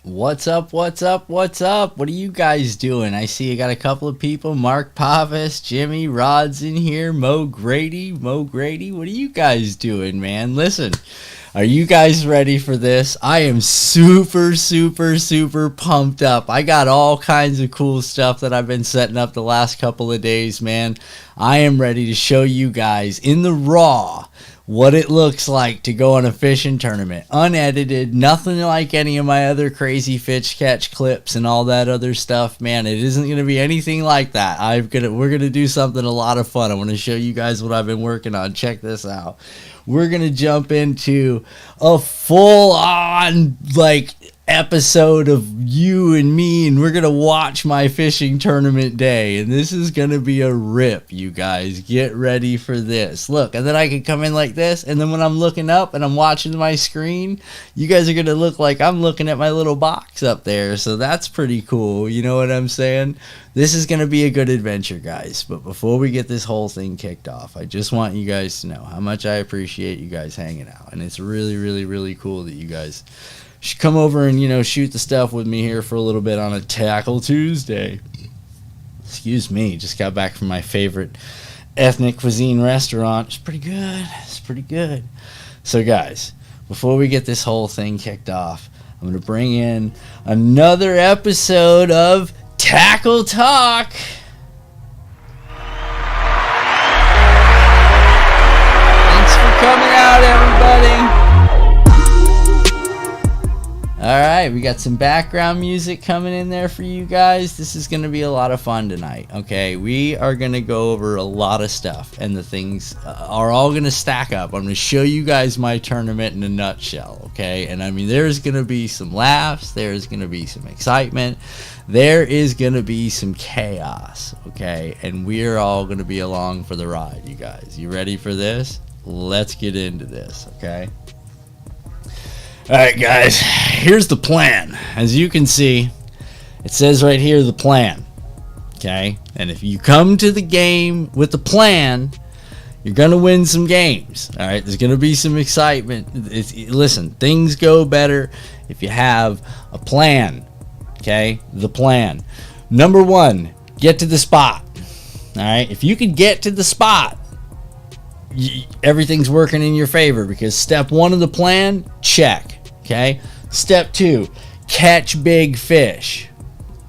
What's up? What's up? What's up? What are you guys doing? I see you got a couple of people. Mark Pavis, Jimmy Rod's in here. Mo Grady. What are you guys doing, man? Listen, are you guys ready for this? I am super pumped up. I got all kinds of cool stuff that I've been setting up the last couple of days, man. I am ready to show you guys in the raw what it looks like to go on a fishing tournament, unedited, nothing like any of my other crazy fish catch clips and all that other stuff, man. It isn't going to be anything like that. We're going to do something a lot of fun. I want to show you guys what I've been working on. Check this out. We're going to jump into a full-on, episode of you and me, and we're gonna watch my fishing tournament day, and this is gonna be a rip. You guys get ready for this. Look, and then I can come in like this, and then when I'm looking up and I'm watching my screen, you guys are gonna look like I'm looking at my little box up there, so that's pretty cool. You know what I'm saying? This is gonna be a good adventure, guys. But before we get this whole thing kicked off, I just want you guys to know how much I appreciate you guys hanging out, and it's really cool that you guys should come over and, shoot the stuff with me here for a little bit on a Tackle Tuesday. Excuse me, just got back from my favorite ethnic cuisine restaurant. It's pretty good. So, guys, before we get this whole thing kicked off, I'm going to bring in another episode of Tackle Talk. Thanks for coming out, everybody. Alright, we got some background music coming in there for you guys. This is going to be a lot of fun tonight, okay? We are going to go over a lot of stuff, and the things are all going to stack up. I'm going to show you guys my tournament in a nutshell, okay? And I mean, there's going to be some laughs, there's going to be some excitement, there is going to be some chaos, okay? And we're all going to be along for the ride, you guys. You ready for this? Let's get into this, okay? Alright guys, here's the plan. As you can see, it says right here the plan. Okay? And if you come to the game with the plan, you're going to win some games. Alright? There's going to be some excitement. Listen, things go better if you have a plan. Okay? The plan. Number 1, get to the spot. Alright? If you can get to the spot, everything's working in your favor, because step 1 of the plan, check. Okay? Step 2, catch big fish.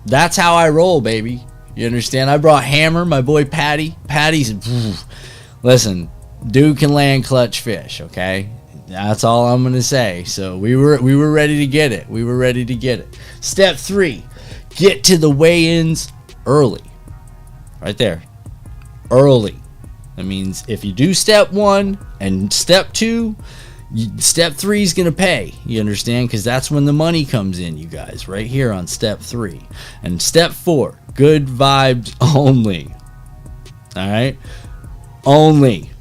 That's how I roll, baby. You understand? I brought Hammer, my boy Patty. Listen, dude can land clutch fish, okay? That's all I'm going to say. So we were ready to get it. Step 3, get to the weigh-ins early. Right there. Early. That means if you do step 1 and step 2, step 3 is going to pay. You understand? Because that's when the money comes in, you guys. Right here on step 3. And step 4, good vibes only. Alright? Only.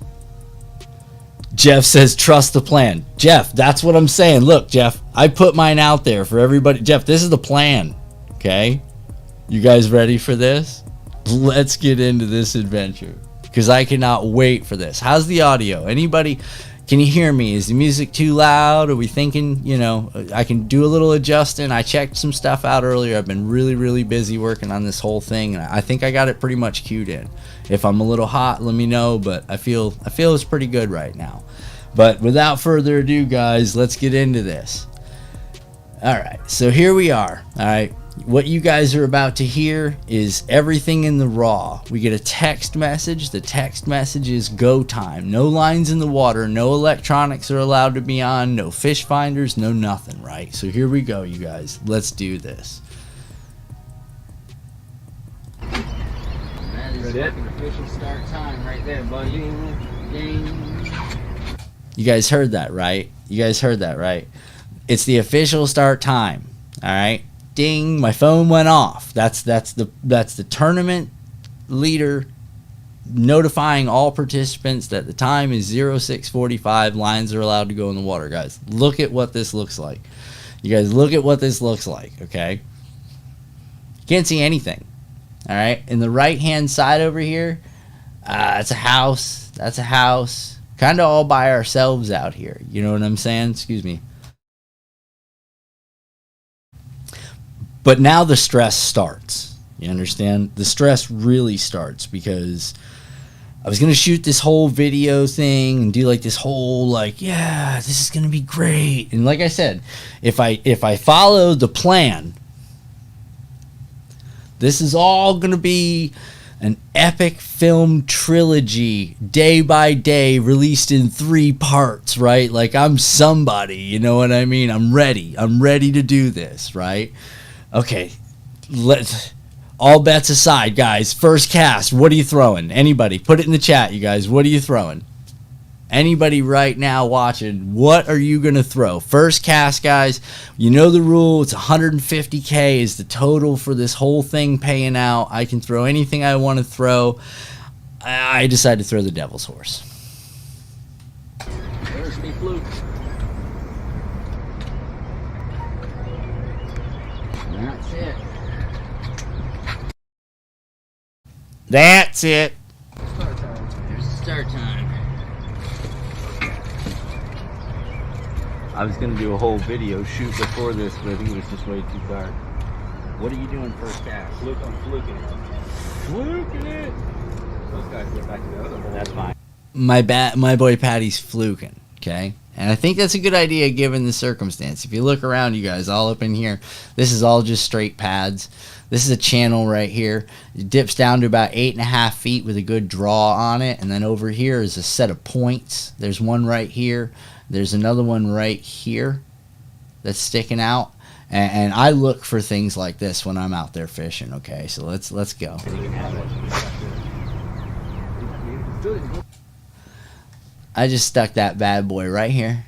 Jeff says trust the plan. Jeff, that's what I'm saying. Look, Jeff, I put mine out there for everybody. Jeff, this is the plan. Okay? You guys ready for this? Let's get into this adventure, because I cannot wait for this. How's the audio? Anybody? Can you hear me? Is the music too loud? Are we thinking, I can do a little adjusting? I checked some stuff out earlier. I've been really busy working on this whole thing, and I think I got it pretty much cued in. If I'm a little hot, let me know, but I feel it's pretty good right now. But without further ado, guys, let's get into this. All right, so here we are. All right, what you guys are about to hear is everything in the raw. We get a text message. The text message is go time. No lines in the water. No electronics are allowed to be on. No fish finders. No nothing, right? So here we go, you guys. Let's do this. That is an official start time right there, buddy. Ding. You guys heard that, right? You guys heard that, right? It's the official start time. All right. Ding, my phone went off. That's the tournament leader notifying all participants that the time is 06:45. Lines are allowed to go in the water, guys. Look at what this looks like. You guys look at what this looks like, okay? You can't see anything. All right. In the right-hand side over here, that's a house. That's a house. Kind of all by ourselves out here. You know what I'm saying? Excuse me. But now the stress starts. You understand? The stress really starts because I was going to shoot this whole video thing and do like this whole like, yeah, this is going to be great. And like I said, if I follow the plan, this is all going to be an epic film trilogy, day by day, released in 3 parts, right? Like I'm somebody, you know what I mean? I'm ready to do this, right? Okay, all bets aside, guys. First cast, what are you throwing? Anybody, put it in the chat, you guys. What are you throwing? Anybody right now watching, what are you going to throw? First cast, guys. You know the rule. It's 150K is the total for this whole thing paying out. I can throw anything I want to throw. I decided to throw the Devil's Horse. There's me fluke. That's it. That's it. Start time. There's the start time. I was going to do a whole video shoot before this, but I think it was just way too dark. What are you doing first cast? I'm fluking it. Fluking it. Those guys get back to the other hole. That's fine. My boy Patty's fluking, okay? And I think that's a good idea given the circumstance. If you look around, you guys, all up in here, this is all just straight pads. This is a channel right here. It dips down to about 8.5 feet with a good draw on it. And then over here is a set of points. There's one right here. There's another one right here that's sticking out. And I look for things like this when I'm out there fishing, okay? So let's go. I just stuck that bad boy right here,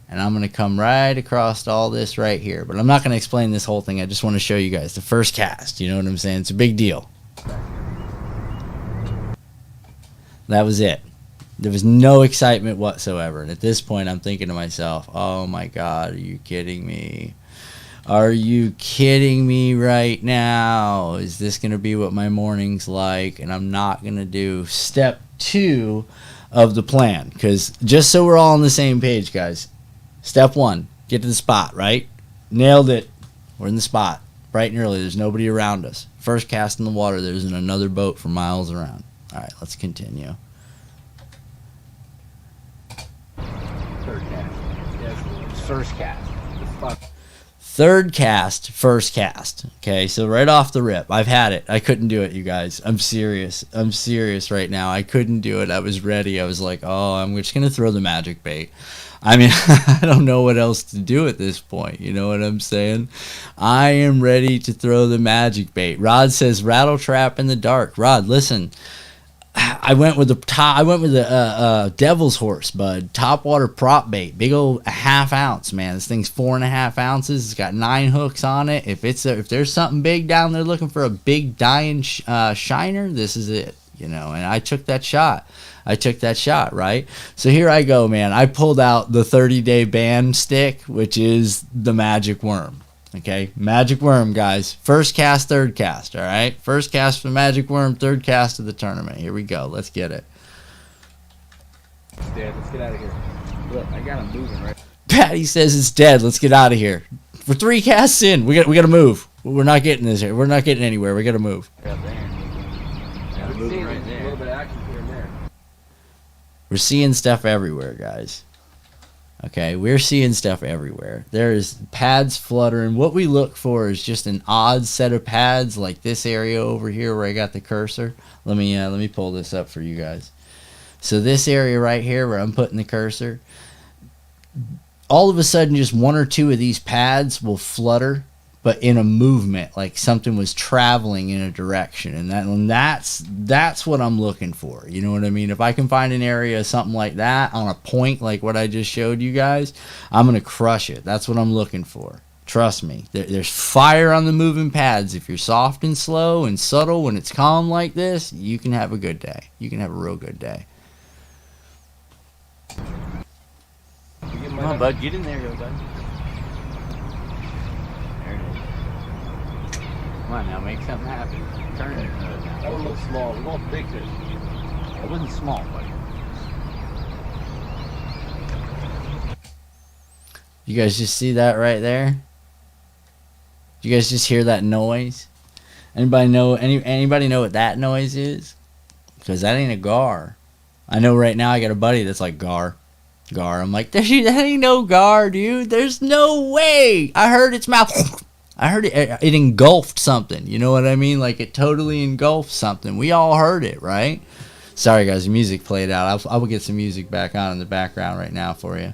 and I'm going to come right across all this right here. But I'm not going to explain this whole thing. I just want to show you guys the first cast. You know what I'm saying? It's a big deal. That was it. There was no excitement whatsoever. And at this point, I'm thinking to myself, oh my God, are you kidding me? Are you kidding me right now? Is this going to be what my morning's like? And I'm not going to do step 2 of the plan, because just so we're all on the same page, guys, step 1, get to the spot, right? Nailed it. We're in the spot bright and early. There's nobody around us. First cast in the water, there isn't another boat for miles around. All right, let's continue. Third cast. Yes. First cast. The spot. Third cast, first cast. Okay, so right off the rip, I've had it. I couldn't do it, you guys. I'm serious. I'm serious right now. I couldn't do it. I was ready. I was like, oh, I'm just going to throw the magic bait. I mean, I don't know what else to do at this point. You know what I'm saying? I am ready to throw the magic bait. Rod says, rattle trap in the dark. Rod, listen. I went with the Devil's Horse, bud. Topwater prop bait, big old ½ ounce, man. This thing's 4.5 ounces. It's got 9 hooks on it. If there's something big down there looking for a big dying shiner, this is it, you know. And I took that shot. Right? So here I go, man. I pulled out the 30-day ban stick, which is the magic worm. Okay, magic worm, guys. First cast, third cast, all right? First cast for magic worm, third cast of the tournament. Here we go. Let's get it. It's dead. Let's get out of here. Look, I got him moving, right? Patty says it's dead. Let's get out of here. We're 3 casts in. We got to move. We're not getting this here. We're not getting anywhere. We got to move. Yeah, we're moving right there. A little bit of action here and there. We're seeing stuff everywhere, guys. Okay, we're seeing stuff everywhere. There's pads fluttering. What we look for is just an odd set of pads, like this area over here where I got the cursor. Let me pull this up for you guys. So this area right here where I'm putting the cursor, all of a sudden just one or two of these pads will flutter, but in a movement, like something was traveling in a direction, and that's what I'm looking for. You know what I mean? If I can find an area, something like that, on a point like what I just showed you guys, I'm gonna crush it. That's what I'm looking for. Trust me. There's fire on the moving pads. If you're soft and slow and subtle when it's calm like this, you can have a good day. You can have a real good day. Come on, bud. Get in there, yo, bud. Come on now, make something happen. Turn it. That one looks small. We want big fish. It wasn't small, buddy. You guys just see that right there? You guys just hear that noise? Anybody know what that noise is? Because that ain't a gar. I know right now I got a buddy that's like gar. I'm like, that ain't no gar, dude. There's no way. I heard its mouth. I heard it engulfed something. You know what I mean? Like it totally engulfed something. We all heard it, right? Sorry, guys. The music played out. I will get some music back on in the background right now for you.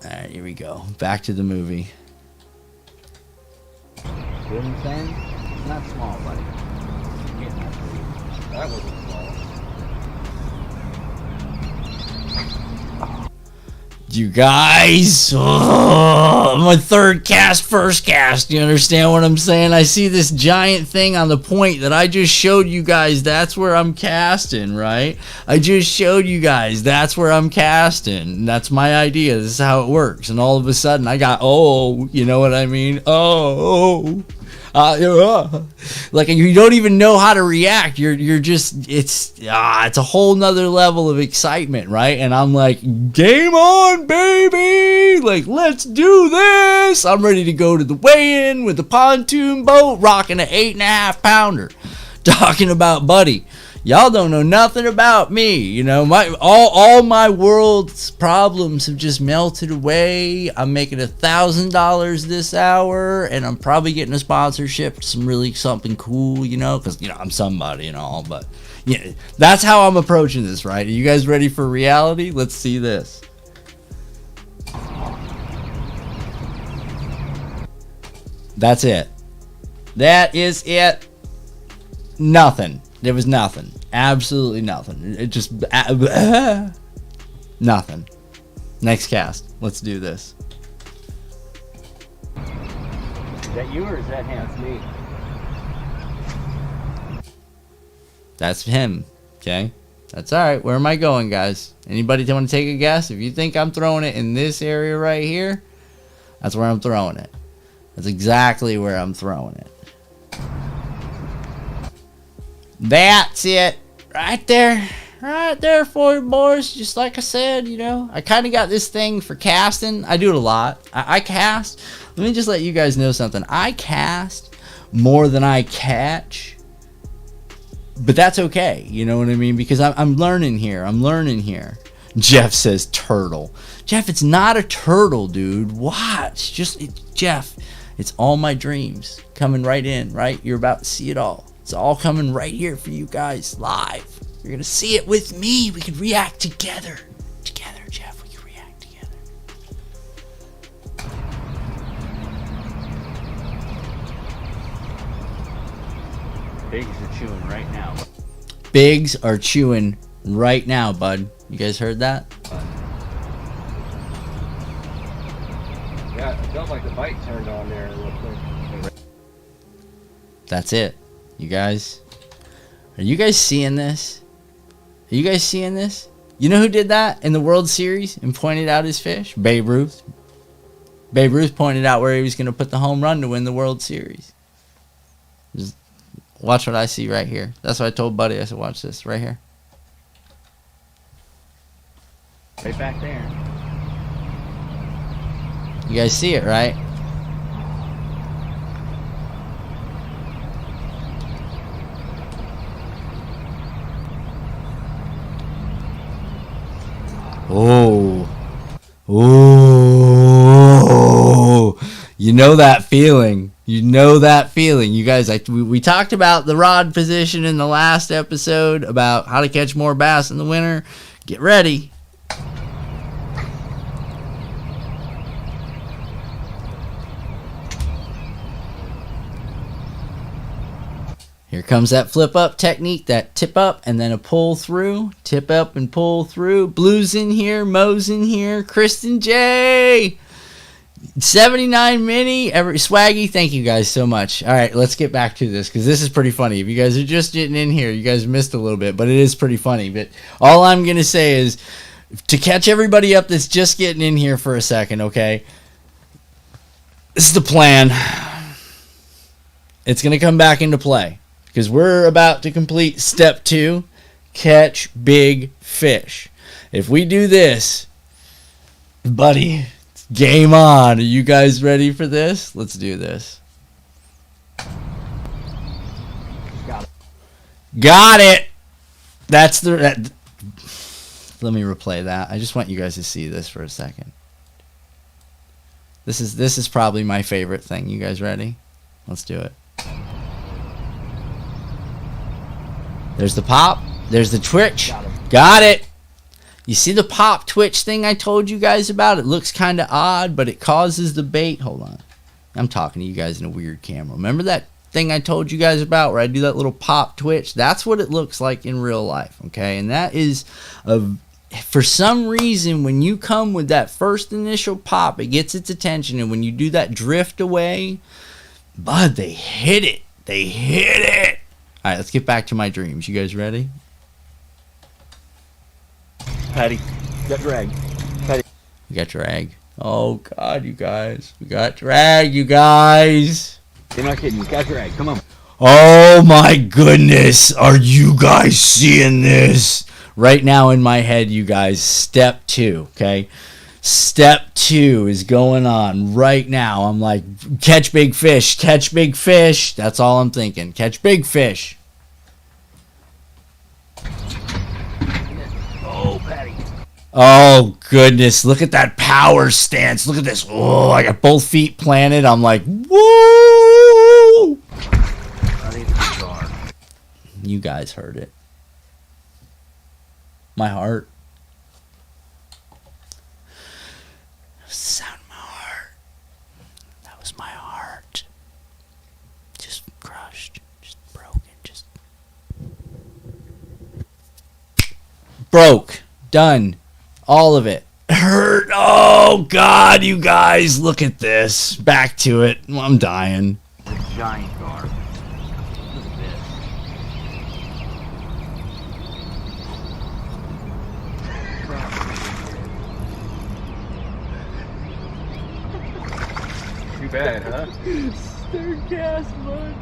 All right, here we go. Back to the movie. You know what I'm saying? It's not small, buddy. I'm getting that for you. That wasn't small. You guys, my third cast, first cast. You understand what I'm saying? I see this giant thing on the point that I just showed you guys. That's where I'm casting, right? I just showed you guys. That's where I'm casting. That's my idea. This is how it works. And all of a sudden, I got, you know what I mean? Like you don't even know how to react. You're just it's a whole nother level of excitement, right? And I'm like, game on, baby! Like, let's do this! I'm ready to go to the weigh-in with the pontoon boat, rocking an 8.5 pounder. Talking about, buddy, y'all don't know nothing about me. You know, all my world's problems have just melted away. I'm making $1,000 this hour, and I'm probably getting a sponsorship, something cool, you know, because I'm somebody and all. But yeah, that's how I'm approaching this, right? Are you guys ready for reality? Let's see this. That's it. That is it. Nothing. There was nothing. Absolutely nothing. It just nothing. Next cast. Let's do this. Is that you or is that him? That's me. That's him. Okay. That's all right. Where am I going, guys? Anybody want to take a guess? If you think I'm throwing it in this area right here, that's where I'm throwing it. That's exactly where I'm throwing it. That's it. Right there. Right there for you, boys. Just like I said, I kind of got this thing for casting. I do it a lot. I cast. Let me just let you guys know something. I cast more than I catch. But that's okay. You know what I mean? Because I'm learning here. Jeff says turtle. Jeff, it's not a turtle, dude. Watch. Jeff, it's all my dreams coming right in, right? You're about to see it all. It's all coming right here for you guys live. You're going to see it with me. We could react together. Together, Jeff. We could react together. Bigs are chewing right now. Bigs are chewing right now, bud. You guys heard that? Yeah, it felt like the bite turned on there real quick. That's it. You guys, are you guys seeing this? Are you guys seeing this? You know who did that in the World Series and pointed out his fish? Babe Ruth. Babe Ruth pointed out where he was going to put the home run to win the World Series. Just watch what I see right here. That's what I told Buddy. I said, watch this right here. Right back there. You guys see it, right? Oh, You know that feeling. You know that feeling. You guys, we talked about the rod position in the last episode about how to catch more bass in the winter. Get ready. Here comes that flip up technique, that tip up and then a pull through. Tip up and pull through. Blue's in here, Mo's in here, Kristen J. 79 Mini, Swaggy, thank you guys so much. All right, let's get back to this because this is pretty funny. If you guys are just getting in here, you guys missed a little bit, but it is pretty funny. But all I'm going to say is to catch everybody up that's just getting in here for a second, okay? This is the plan. It's going to come back into play because we're about to complete step 2, catch big fish. If we do this, buddy, game on. Are you guys ready for this? Let's do this. Got it. That's the... let me replay that. I just want you guys to see this for a second. This is probably my favorite thing. You guys ready? Let's do it. There's the pop. There's the twitch. Got it. You see the pop twitch thing I told you guys about? It looks kind of odd, but it causes the bait. Hold on. I'm talking to you guys in a weird camera. Remember that thing I told you guys about where I do that little pop twitch? That's what it looks like in real life, okay? And that is, for some reason, when you come with that first initial pop, it gets its attention. And when you do that drift away, bud, they hit it. They hit it. All right, let's get back to my dreams. You guys ready? Patty, got drag. Patty. We got drag. Oh, God, you guys. We got drag, you guys. You're not kidding. You got drag. Come on. Oh, my goodness. Are you guys seeing this? Right now in my head, you guys, step 2, okay? Step 2 is going on right now. I'm like, catch big fish. Catch big fish. That's all I'm thinking. Catch big fish. Oh, goodness. Look at that power stance. Look at this. Oh, I got both feet planted. I'm like, woo! You guys heard it. My heart. Sound of my heart. That was my heart. Just crushed. Just broken. Just broke. Done. All of it. Hurt. Oh, God, you guys. Look at this. Back to it. I'm dying. The giant gar. Look at this. Too bad, huh? Third cast, bud.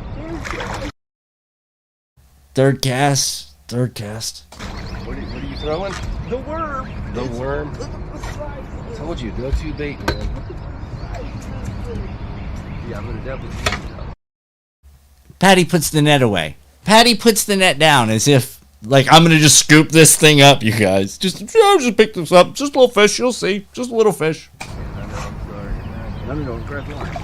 Third cast. Third cast. What are you throwing? The worm. The worm. Look at the size. I told you, go to bait, man. Look at the size. Yeah, I'm gonna definitely. Patty puts the net away. Patty puts the net down as if, like, I'm gonna just scoop this thing up, you guys. Just pick this up. Just a little fish, you'll see. Just a little fish. I know, I'm sorry. No, grab the line.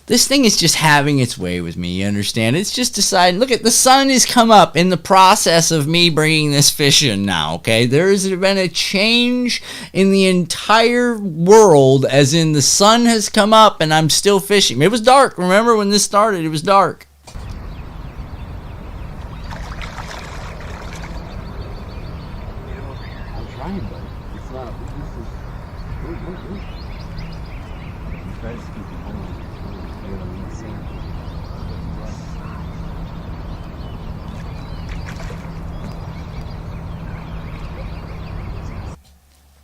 This thing is just having its way with me, you understand? It's just deciding, look at, the sun has come up in the process of me bringing this fish in now, okay? There's been a change in the entire world, as in the sun has come up and I'm still fishing. It was dark, remember when this started, it was dark. I'm trying, but it's not. Try to scoop it home.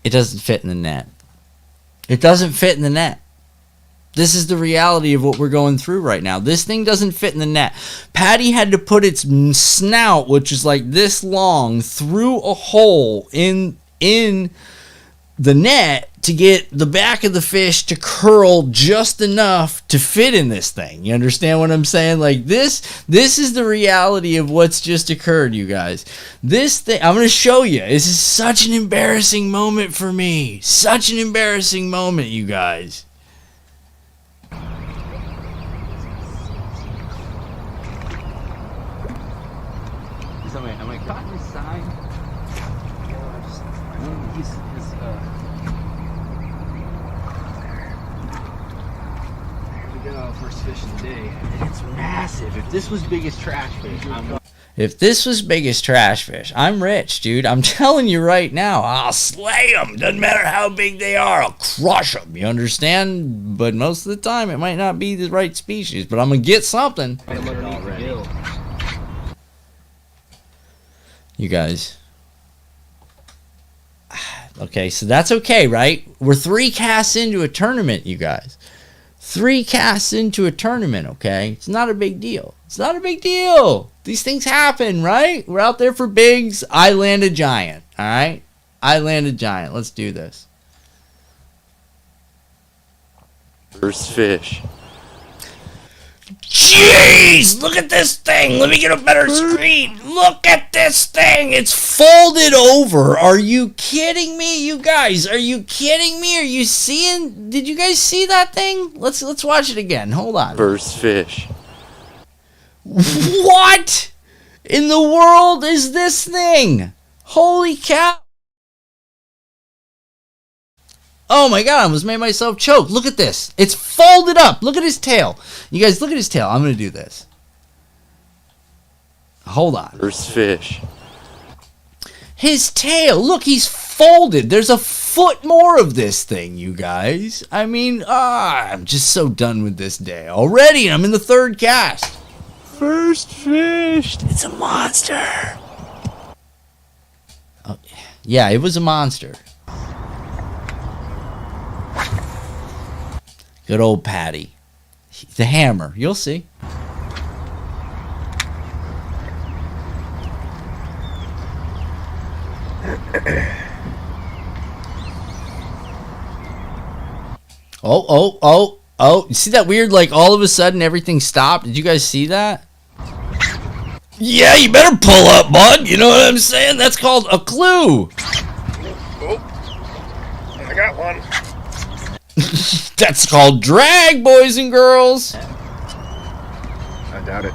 It doesn't fit in the net. It doesn't fit in the net. This is the reality of what we're going through right now. This thing doesn't fit in the net. Patty had to put its snout, which is like this long, through a hole in the net to get the back of the fish to curl just enough to fit in this thing. You understand what I'm saying? Like this is the reality of what's just occurred, you guys. This thing, I'm going to show you. This is such an embarrassing moment for me. Such an embarrassing moment, you guys. Am I caught in his side? We got our first fish of the day. It's massive. If this was biggest trash fish, If this was biggest trash fish, I'm rich, dude. I'm telling you right now, I'll slay them. Doesn't matter how big they are. I'll crush them. You understand? But most of the time, it might not be the right species. But I'm going to get something. You guys. Okay, so that's okay, right? We're 3 casts into a tournament, you guys. 3 casts into a tournament, okay? It's not a big deal. It's not a big deal. These things happen, right? We're out there for bigs. I land a giant, all right? I land a giant. Let's do this. First fish. Jeez, look at this thing. Let me get a better screen. Look at this thing. It's folded over. Are you kidding me, you guys? Are you kidding me? Are you seeing? Did you guys see that thing? Let's watch it again. Hold on. First fish. What in the world is this thing? Holy cow. Oh my god, I almost made myself choke. Look at this. It's folded up. Look at his tail. You guys, look at his tail. I'm going to do this. Hold on. First fish. His tail. Look, he's folded. There's a foot more of this thing, you guys. I mean, I'm just so done with this day already. I'm in the 3rd cast. First fish. It's a monster. Oh, yeah, it was a monster. Good old Patty. The hammer. You'll see. Oh. You see that weird, like, all of a sudden everything stopped? Did you guys see that? Yeah, you better pull up, bud. You know what I'm saying? That's called a clue. Oh, I got one. That's called drag, boys and girls. I doubt it.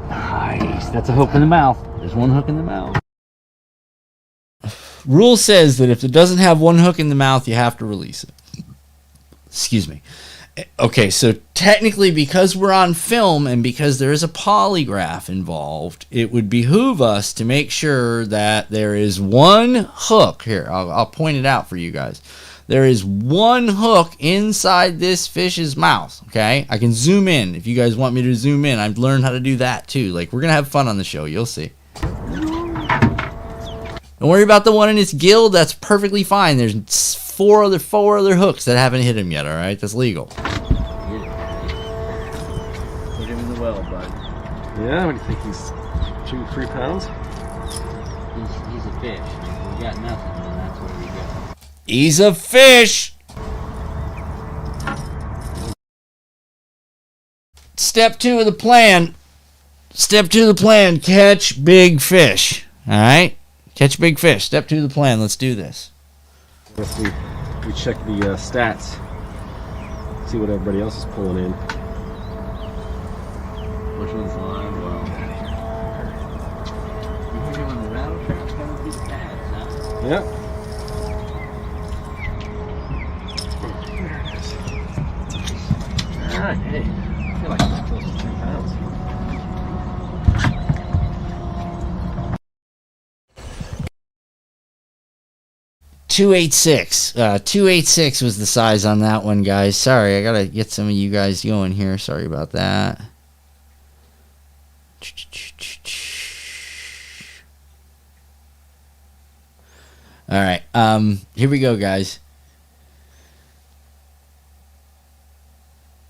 Nice. That's a hook in the mouth. There's one hook in the mouth. Rule says that if it doesn't have one hook in the mouth, you have to release it. Excuse me. Okay, so technically, because we're on film and because there is a polygraph involved, it would behoove us to make sure that there is one hook. Here, I'll point it out for you guys. There is one hook inside this fish's mouth, okay? I can zoom in if you guys want me to zoom in. I've learned how to do that too. Like, we're going to have fun on the show. You'll see. Don't worry about the one in its gill. That's perfectly fine. There's four other hooks that haven't hit him yet, all right? That's legal. Put him in the well, bud. Yeah, what do you think? He's 2-3 pounds? He's a fish. We got nothing, and that's where we go. He's a fish. Step 2 of the plan. Step 2 of the plan, catch big fish. All right? Catch big fish. Step 2 of the plan. Let's do this. Let's we check the stats. See what everybody else is pulling in. Which one's live? Well, you hear him on the rattle trap coming through the pads, huh? Yep. Alright, hey. I feel like it's close to 3 pounds. .286 was the size on that one, guys. Sorry, I gotta get some of you guys going here. Sorry about that. All right, here we go, guys.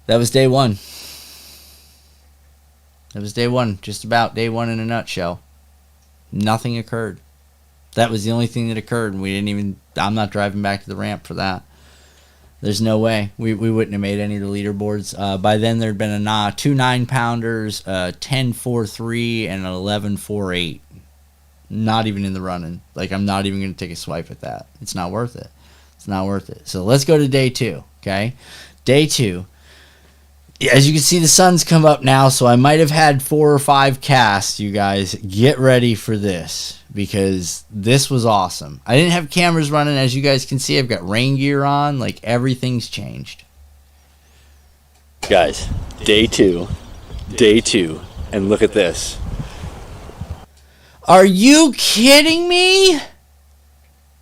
That was day one. That was day one. Just about day one in a nutshell. Nothing occurred. That was the only thing that occurred. And we didn't even... I'm not driving back to the ramp for that. There's no way. We wouldn't have made any of the leaderboards. By then, there'd been two 9-pounders, 10.43, and an 11.48. Not even in the running. Like, I'm not even going to take a swipe at that. It's not worth it. It's not worth it. So let's go to day two, okay? Day two. As you can see, the sun's come up now, so I might have had 4 or 5 casts, you guys. Get ready for this, because this was awesome. I didn't have cameras running. As you guys can see, I've got rain gear on. Like, everything's changed. Guys, day two. Day two. And look at this. Are you kidding me?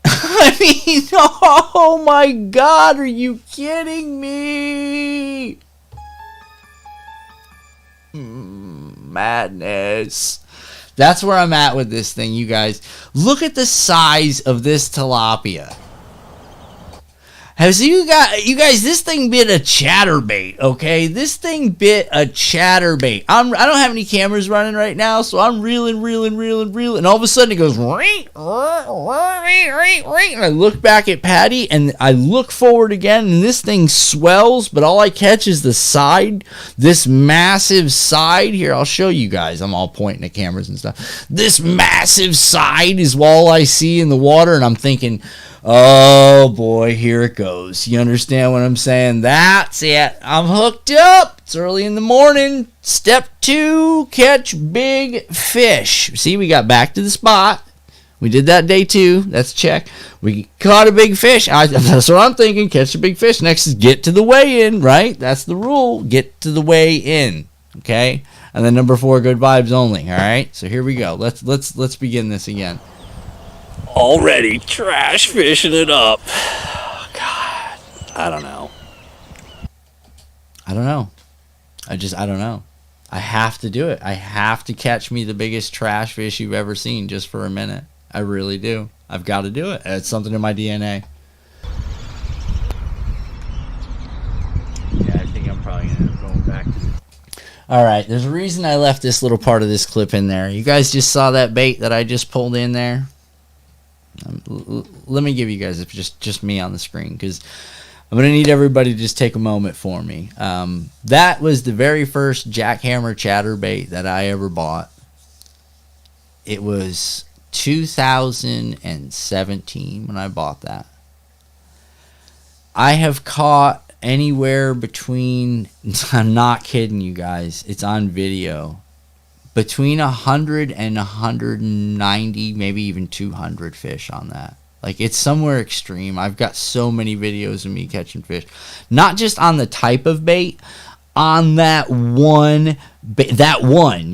I mean, oh my God, are you kidding me? Madness. That's where I'm at with this thing, you guys. Look at the size of this tilapia. You guys, this thing bit a chatterbait, okay? This thing bit a chatterbait. I don't have any cameras running right now, so I'm reeling. And all of a sudden it goes, and I look back at Patty, and I look forward again, and this thing swells, but all I catch is the side, this massive side. Here, I'll show you guys. I'm all pointing at cameras and stuff. This massive side is all I see in the water, and I'm thinking, oh boy, here it goes. You understand what I'm saying? That's it. I'm hooked up. It's early in the morning. Step 2, catch big fish. See, we got back to the spot. We did that day 2. That's a check. We caught a big fish. That's what I'm thinking. Catch a big fish. Next is get to the weigh-in, right? That's the rule. Get to the weigh-in. Okay? And then number 4, good vibes only. All right? So here we go. Let's begin this again. Already trash fishing it up. God, I don't know. I don't know. I have to do it. I have to catch me the biggest trash fish you've ever seen just for a minute. I really do. I've got to do it. It's something in my DNA. Yeah, I think I'm probably going to end up going back to this. All right, there's a reason I left this little part of this clip in there. You guys just saw that bait that I just pulled in there? Let me give you guys just me on the screen, because I'm going to need everybody to just take a moment for me. That was the very first jackhammer chatterbait that I ever bought. It was 2017 when I bought that. I have caught anywhere between, I'm not kidding you guys, it's on video, between 100 and 190, maybe even 200 fish on that. Like, it's somewhere extreme. I've got so many videos of me catching fish. Not just on the type of bait, on that one.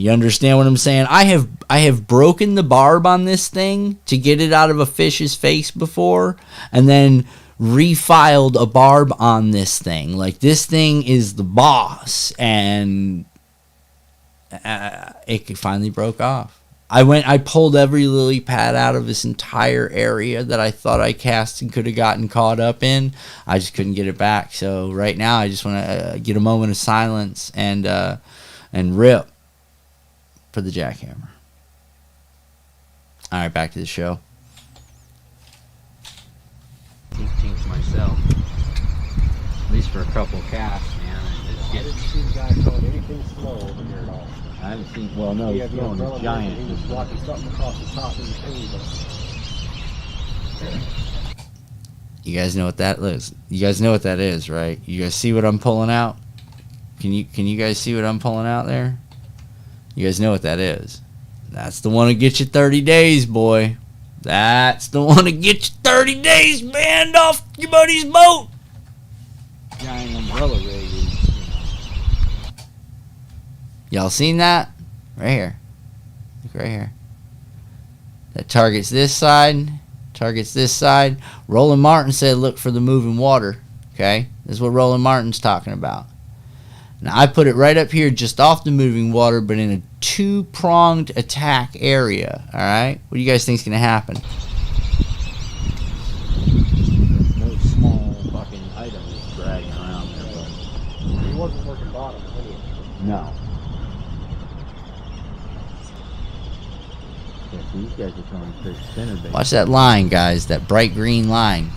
You understand what I'm saying? I have broken the barb on this thing to get it out of a fish's face before, and then refiled a barb on this thing. Like, this thing is the boss, and it finally broke off. I pulled every lily pad out of this entire area that I thought I cast and could have gotten caught up in. I just couldn't get it back. So right now I just want to get a moment of silence and rip for the jackhammer. All right, back to the show. Tinks myself, at least for a couple casts, man. I didn't see the guy throwing anything slow over here at all. I haven't seen. Well, no, He he's had the throwing umbrella a giant. He was walking something across the top of the table. You guys know what that is? You guys know what that is, right? You guys see what I'm pulling out? Can you guys see what I'm pulling out there? You guys know what that is? That's the one to get you 30 days, boy. That's the one to get you 30 days banned off your buddy's boat. Giant umbrella rig is, Y'all seen that? Right here. Look right here. That targets this side. Targets this side. Roland Martin said look for the moving water. Okay? This is what Roland Martin's talking about. Now, I put it right up here just off the moving water, but in a 2-pronged attack area. Alright? What do you guys think is going to happen? no small fucking item is dragging around there, but He wasn't working bottom anyway. No. Yeah, so these guys are throwing fish spinnerbait. Watch that line, guys. That bright green line.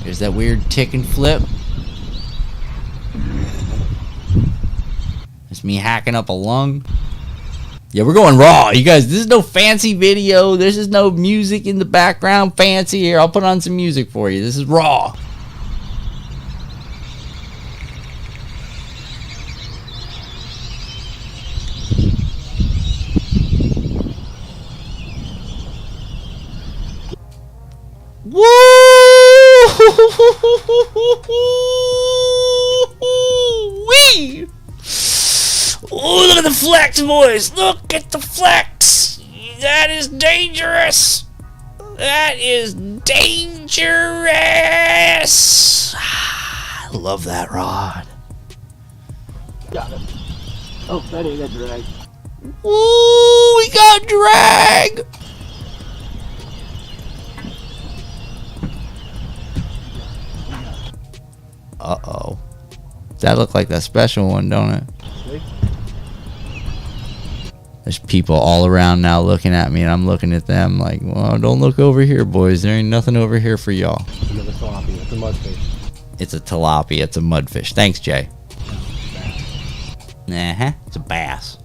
There's that weird tick and flip. It's me hacking up a lung. Yeah, we're going raw. You guys, this is no fancy video. This is no music in the background fancy. Here, I'll put on some music for you. This is raw. Woo! Wee! Oh, look at the flex, boys! Look at the flex! That is dangerous! That is dangerous! I love that rod. Got it. Oh, that ain't a drag. Ooh, we got drag! Uh-oh. That looked like that special one, don't it? There's people all around now looking at me, and I'm looking at them like, well, don't look over here, boys. There ain't nothing over here for y'all. Another tilapia. It's a mudfish. It's a tilapia. It's a mudfish. Thanks, Jay. Uh-huh. It's a bass.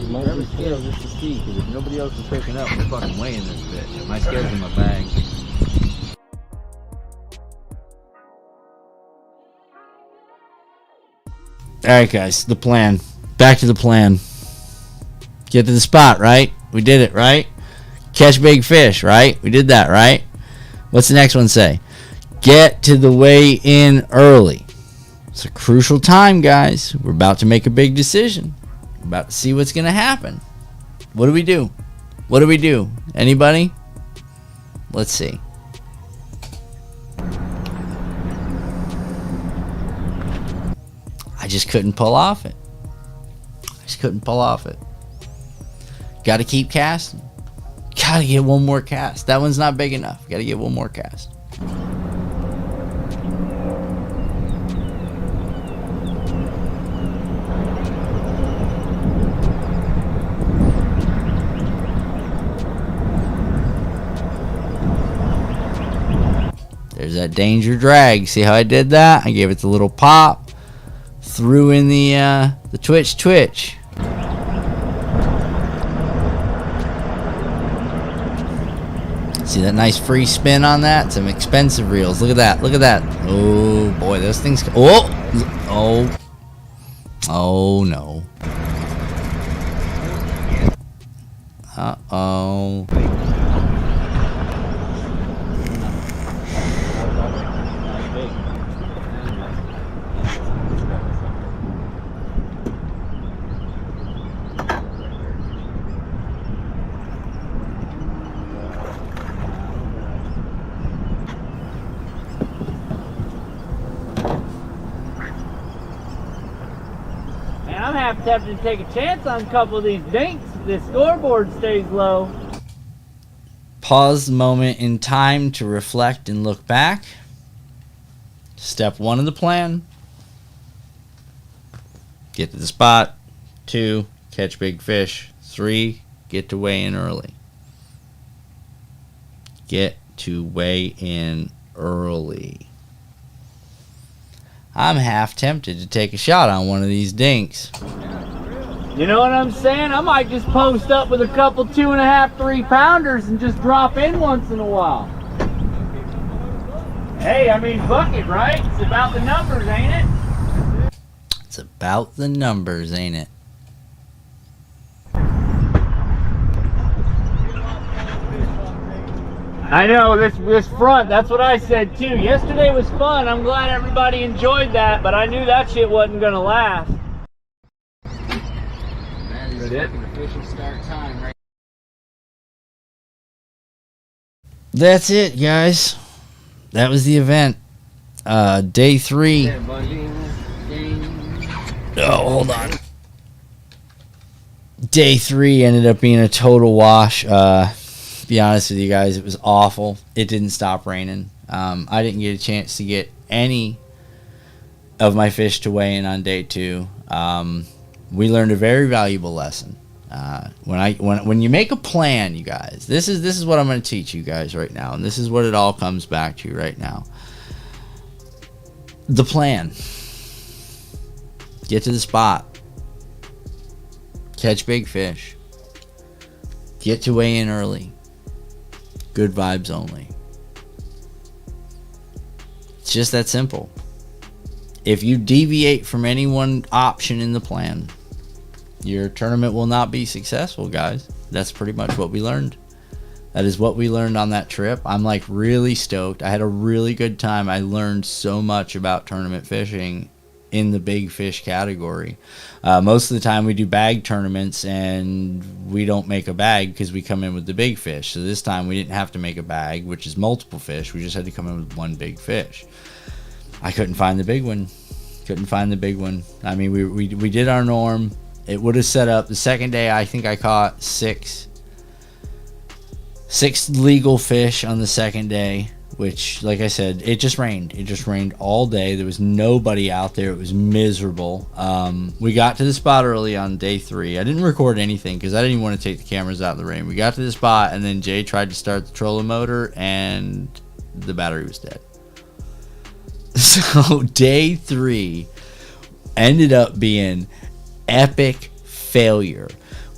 Grab a scale just to see, because if nobody else is picking up, we're fucking weighing this bitch. My scale's in my bag. Alright, guys. The plan. Back to the plan. Get to the spot, right? We did it, right? Catch big fish, right? We did that, right? What's the next one say? Get to the weigh-in early. It's a crucial time, guys. We're about to make a big decision. We're about to see what's going to happen. What do we do? What do we do? Anybody? Let's see. I just couldn't pull off it. Got to keep casting. Got to get one more cast. That one's not big enough. Got to get one more cast. There's that danger drag. See how I did that? I gave it the little pop. Threw in the twitch. See that nice free spin on that? Some expensive reels. Look at that. Look at that. Oh boy, those things. Oh no. Uh-oh. I'm half tempted to take a chance on a couple of these dinks if this scoreboard stays low. Pause the moment in time to reflect and look back. Step 1 of the plan. Get to the spot. 2, catch big fish. 3, get to weigh in early. Get to weigh in early. I'm half tempted to take a shot on one of these dinks. You know what I'm saying? I might just post up with a couple 2.5, 3 pounders and just drop in once in a while. Hey, I mean, fuck it, right? It's about the numbers, ain't it? It's about the numbers, ain't it? I know, this front, that's what I said too. Yesterday was fun. I'm glad everybody enjoyed that, but I knew that shit wasn't gonna last. That is it? fucking official start time right. That's it, guys. That was the event. Day 3. Yeah, buddy. Ding. Oh, hold on. Day 3 ended up being a total wash. Be honest with you guys, it was awful. It didn't stop raining. I didn't get a chance to get any of my fish to weigh in on day 2. We learned a very valuable lesson. When you make a plan, you guys, this is what I'm going to teach you guys right now, and this is what it all comes back to right now. The plan. Get to the spot. Catch big fish. Get to weigh in early. Good vibes only. It's just that simple. If you deviate from any one option in the plan, your tournament will not be successful, guys. That's pretty much what we learned. That is what we learned on that trip. I'm like really stoked. I had a really good time. I learned so much about tournament fishing in the big fish category. Most of the time we do bag tournaments and we don't make a bag because we come in with the big fish. So this time we didn't have to make a bag, which is multiple fish. We just had to come in with one big fish. I couldn't find the big one. I mean, we did our norm. It would have set up the second day. I think I caught six legal fish on the second day, which, like I said, it just rained. It just rained all day. There was nobody out there. It was miserable. We got to the spot early on day 3. I didn't record anything because I didn't even want to take the cameras out in the rain. We got to the spot, and then Jay tried to start the trolling motor, and the battery was dead. So day 3 ended up being epic failure.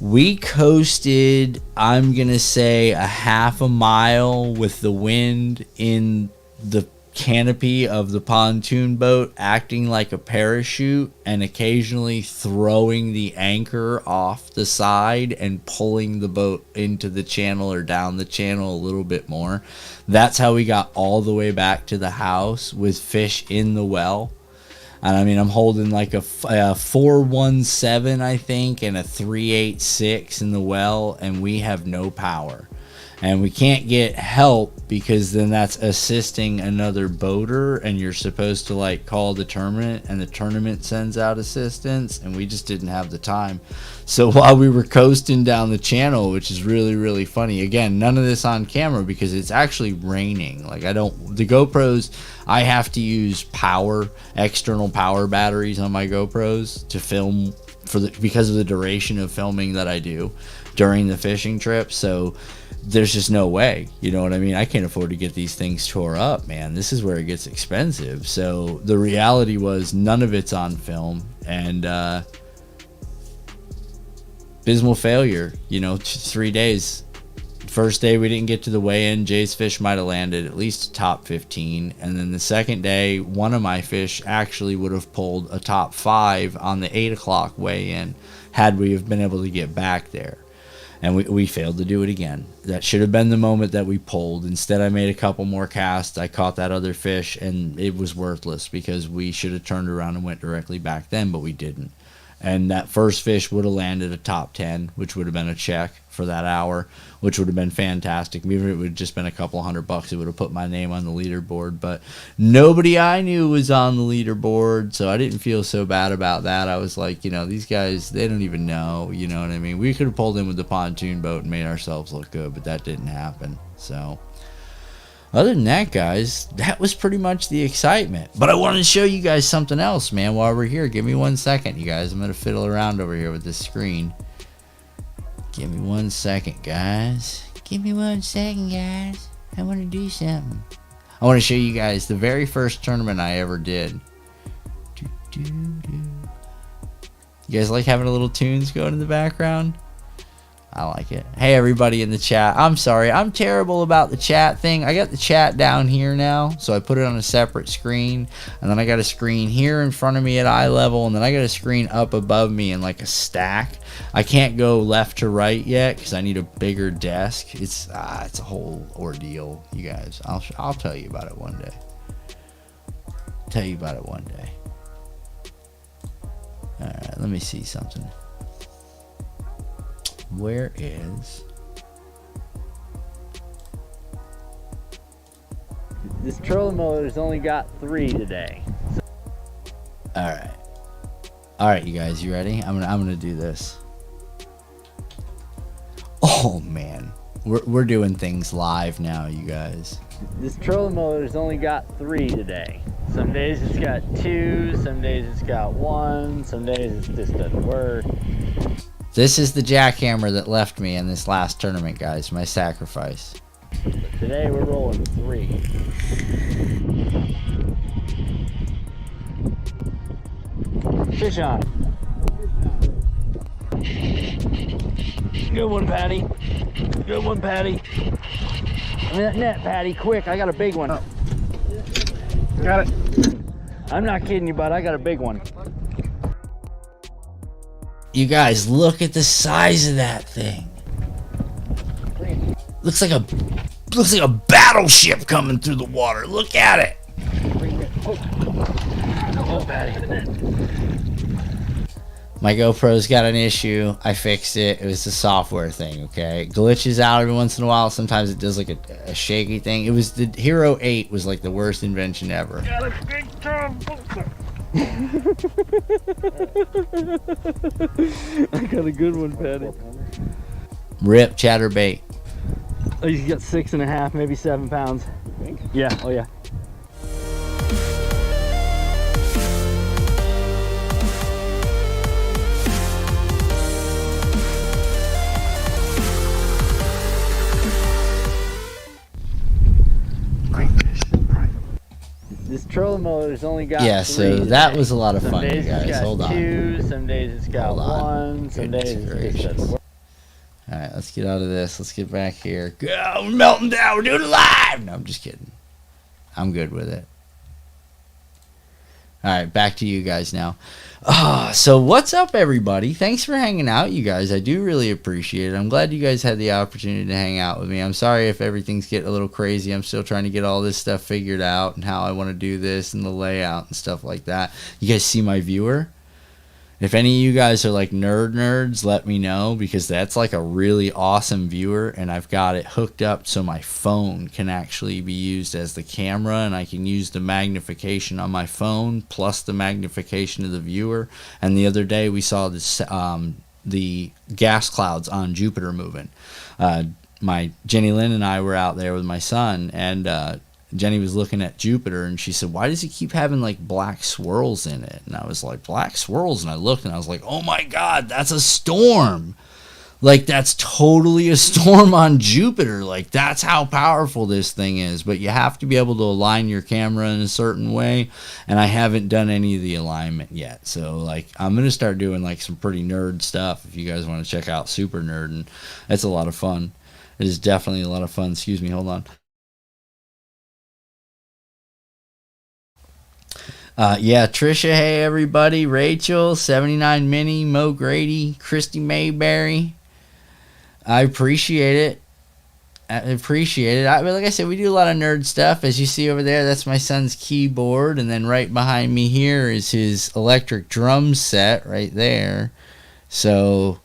We coasted, I'm gonna say, a half a mile with the wind in the canopy of the pontoon boat acting like a parachute and occasionally throwing the anchor off the side and pulling the boat into the channel or down the channel a little bit more. That's how we got all the way back to the house with fish in the well. And I mean, I'm holding like a 417, I think, and a 386 in the well, and we have no power. And we can't get help because then that's assisting another boater, and you're supposed to like call the tournament, and the tournament sends out assistance, and we just didn't have the time. So while we were coasting down the channel, which is really, really funny, again, none of this on camera because it's actually raining. Like the GoPros, I have to use external power batteries on my GoPros to film because of the duration of filming that I do during the fishing trip. So there's just no way, you know what I mean? I can't afford to get these things tore up, man. This is where it gets expensive. So the reality was none of it's on film, and abysmal failure. 3 days. First day we didn't get to the weigh-in. Jay's fish might have landed at least top 15, and then the second day one of my fish actually would have pulled a top 5 on the 8 o'clock weigh-in had we have been able to get back there. And we failed to do it again. That should have been the moment that we pulled. Instead, I made a couple more casts. I caught that other fish, and it was worthless because we should have turned around and went directly back then, but we didn't. And that first fish would have landed a top 10, which would have been a check for that hour, which would have been fantastic. Maybe it would have just been a couple $100. It would have put my name on the leaderboard, but nobody I knew was on the leaderboard, so I didn't feel so bad about that. I was like, these guys, they don't even know, you know what I mean? We could have pulled in with the pontoon boat and made ourselves look good, but that didn't happen. So other than that, guys, that was pretty much the excitement. But I wanted to show you guys something else, man, while we're here. Give me 1 second, you guys. I'm going to fiddle around over here with this screen. Give me 1 second, guys. Give me 1 second, guys. I want to do something. I want to show you guys the very first tournament I ever did. You guys like having a little tunes going in the background? I like it. Hey, everybody in the chat. I'm sorry. I'm terrible about the chat thing. I got the chat down here now, so I put it on a separate screen. And then I got a screen here in front of me at eye level, and then I got a screen up above me in like a stack. I can't go left to right yet because I need a bigger desk. It's a whole ordeal, you guys. I'll tell you about it one day. All right, let me see something. Where is this trolling motor's only got 3 today. All right, All right, you guys, you ready? I'm gonna do this. Oh man, we're doing things live now, you guys. This trolling motor's only got 3 today. Some days it's got 2, some days it's got 1, some days it just doesn't work. This is the jackhammer that left me in this last tournament, guys. My sacrifice. But today we're rolling 3. Fish on. Good one, Patty. Good one, Patty. Give me that net, Patty, quick. I got a big one. Got it. I'm not kidding you, bud. I got a big one. You guys, look at the size of that thing. Looks like a battleship coming through the water. Look at it. Oh, Patty. My GoPro's got an issue. I fixed it. It was a software thing, okay? It glitches out every once in a while. Sometimes it does like a shaky thing. It was the Hero 8 was like the worst invention ever. Got a big I got a good one, Patty. Rip chatterbait. Oh, he's got 6.5, maybe 7 pounds. Yeah, oh yeah. This trolling motor's only got 3 so that today. was a lot of Some fun, you days it's guys. got Hold on. 2, some days it's got Hold on. 1, some Goodness days it's gracious. just doesn't work. All right, let's get out of this. Let's get back here. Go, we're melting down. We're doing it live. No, I'm just kidding. I'm good with it. All right, back to you guys now. So what's up, everybody? Thanks for hanging out, you guys. I do really appreciate it. I'm glad you guys had the opportunity to hang out with me. I'm sorry if everything's getting a little crazy. I'm still trying to get all this stuff figured out and how I want to do this and the layout and stuff like that. You guys see my viewer? If any of you guys are like nerds, let me know, because that's like a really awesome viewer, and I've got it hooked up so my phone can actually be used as the camera, and I can use the magnification on my phone plus the magnification of the viewer. And the other day we saw this the gas clouds on Jupiter moving. My Jenny Lynn and I were out there with my son, and Jenny was looking at Jupiter, and she said, why does it keep having like black swirls in it? And I was like, black swirls? And I looked and I was like, oh my God, that's a storm. Like, that's totally a storm on Jupiter. Like, that's how powerful this thing is. But you have to be able to align your camera in a certain way, and I haven't done any of the alignment yet. So like, I'm gonna start doing like some pretty nerd stuff if you guys want to check out Super Nerd, and it's a lot of fun. It is definitely a lot of fun. Excuse me, hold on. Yeah, Trisha, hey everybody, Rachel, 79 Mini, Mo Grady, Christy Mayberry. I appreciate it. Like I said, we do a lot of nerd stuff. As you see over there, that's my son's keyboard, and then right behind me here is his electric drum set right there. So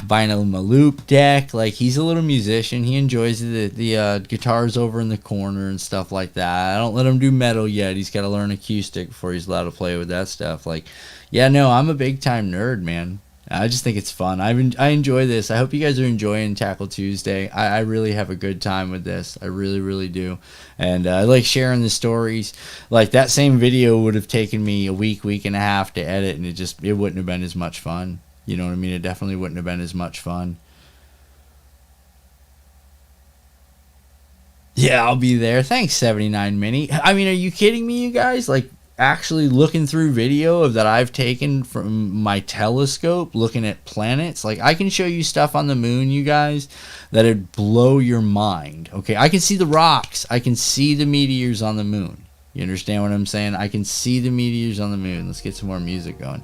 buying him a loop deck. Like, he's a little musician. He enjoys the guitars over in the corner and stuff like that. I don't let him do metal yet. He's got to learn acoustic before he's allowed to play with that stuff. Like, yeah, no, I'm a big time nerd, man. I just think it's fun. I enjoy this. I hope you guys are enjoying Tackle Tuesday. I really have a good time with this. I really, really do. And I like sharing the stories. Like, that same video would have taken me a week and a half to edit, and it wouldn't have been as much fun. You know what I mean? It definitely wouldn't have been as much fun. Yeah, I'll be there. Thanks, 79 Mini. I mean, are you kidding me, you guys? Like, actually looking through video that I've taken from my telescope, looking at planets. Like, I can show you stuff on the moon, you guys, that'd blow your mind. Okay, I can see the rocks. I can see the meteors on the moon. You understand what I'm saying? I can see the meteors on the moon. Let's get some more music going.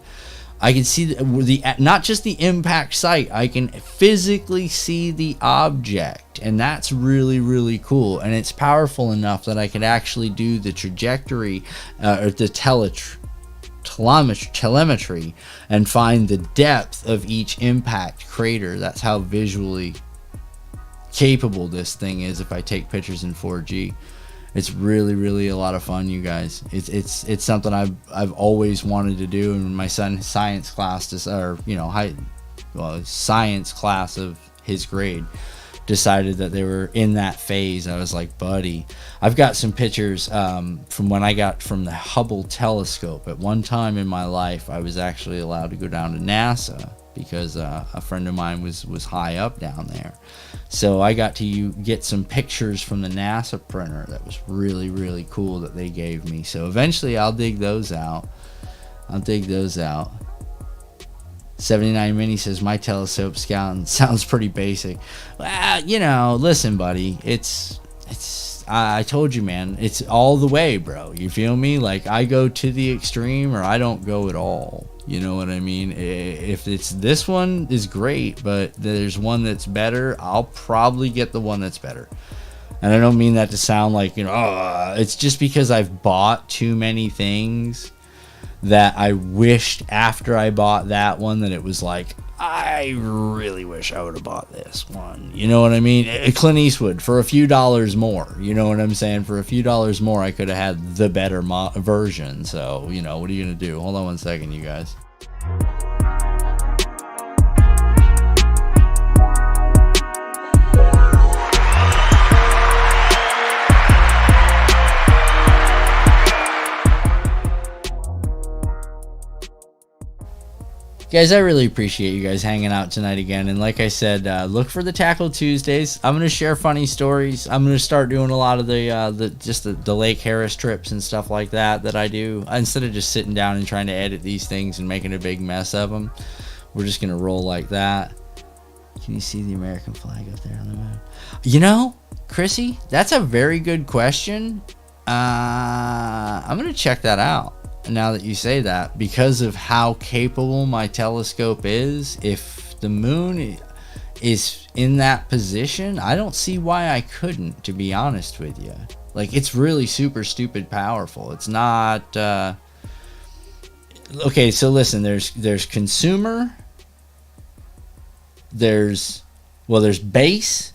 I can see the not just the impact site, I can physically see the object, and that's really, really cool. And it's powerful enough that I could actually do the trajectory or the telemetry and find the depth of each impact crater. That's how visually capable this thing is if I take pictures in 4G. It's really, really a lot of fun, you guys. It's something I've always wanted to do. And my son's science class, science class of his grade, decided that they were in that phase. I was like, buddy, I've got some pictures from when I got from the Hubble telescope. At one time in my life, I was actually allowed to go down to NASA because a friend of mine was high up down there. So I got to get some pictures from the NASA printer. That was really, really cool that they gave me. So eventually I'll dig those out. 79 Mini says, my telescope scouting sounds pretty basic. Well, listen, buddy, I told you, man, it's all the way, bro. You feel me? Like, I go to the extreme or I don't go at all. You know what I mean? If it's this one is great, but there's one that's better, I'll probably get the one that's better. And I don't mean that to sound like, it's just because I've bought too many things that I wished after I bought that one that it was like, I really wish I would have bought this one. You know what I mean? Clint Eastwood, for a few dollars more. You know what I'm saying? For a few dollars more, I could have had the better version. So, what are you going to do? Hold on one second, you guys. Guys, I really appreciate you guys hanging out tonight again. And like I said, look for the Tackle Tuesdays. I'm going to share funny stories. I'm going to start doing a lot of the Lake Harris trips and stuff like that I do. Instead of just sitting down and trying to edit these things and making a big mess of them, we're just going to roll like that. Can you see the American flag up there on the map? Chrissy, that's a very good question. I'm going to check that out. Now that you say that, because of how capable my telescope is, if the moon is in that position, I don't see why I couldn't, to be honest with you. Like, it's really super stupid powerful. It's not okay, so listen, there's consumer, there's base.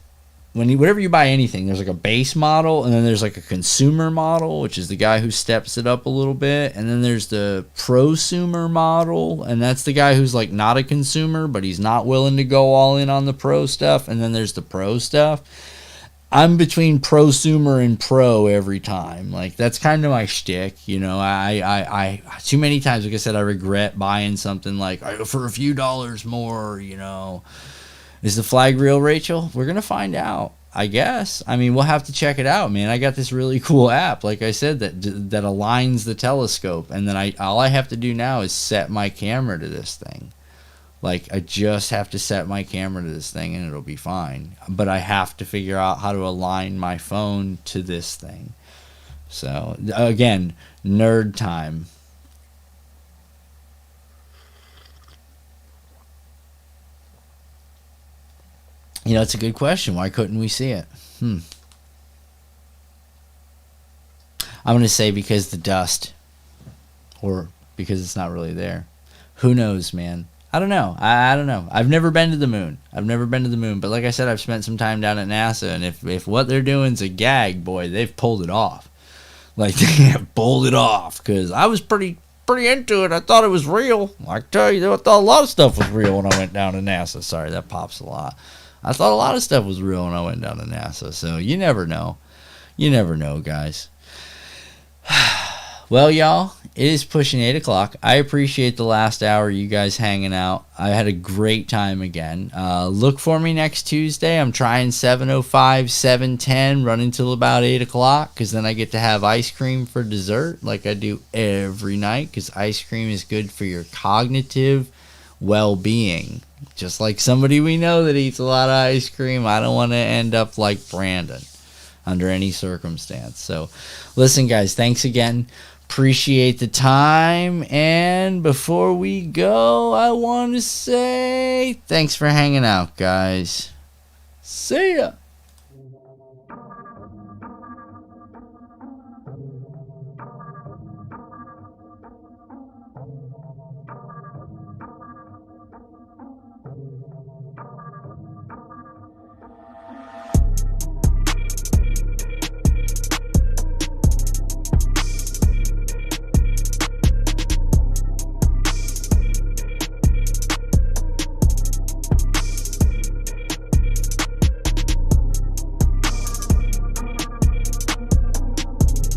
Whenever you buy anything, there's like a base model, and then there's like a consumer model, which is the guy who steps it up a little bit, and then there's the prosumer model, and that's the guy who's like not a consumer, but he's not willing to go all in on the pro stuff, and then there's the pro stuff. I'm between prosumer and pro every time. Like, that's kind of my shtick, I too many times, like I said, I regret buying something like for a few dollars more, Is the flag real, Rachel? We're going to find out, I guess. I mean, we'll have to check it out, man. I got this really cool app, like I said, that aligns the telescope. And then all I have to do now is set my camera to this thing. Like, I just have to set my camera to this thing and it'll be fine. But I have to figure out how to align my phone to this thing. So, again, nerd time. It's a good question. Why couldn't we see it? I'm going to say because the dust, or because it's not really there. Who knows, man? I don't know. I don't know. I've never been to the moon. But like I said, I've spent some time down at NASA, and if what they're doing's a gag, boy, they've pulled it off. Like, they have pulled it off, because I was pretty into it. I thought it was real. I tell you, I thought a lot of stuff was real when I went down to NASA. Sorry, that pops a lot. I thought a lot of stuff was real when I went down to NASA. So you never know. You never know, guys. Well, y'all, it is pushing 8 o'clock. I appreciate the last hour you guys hanging out. I had a great time again. Look for me next Tuesday. I'm trying 7:05, 7:10, running till about 8 o'clock, because then I get to have ice cream for dessert like I do every night, because ice cream is good for your cognitive well-being. Just like somebody we know that eats a lot of ice cream, I don't want to end up like Brandon under any circumstance. So, listen, guys, thanks again. Appreciate the time. And before we go, I want to say thanks for hanging out, guys. See ya.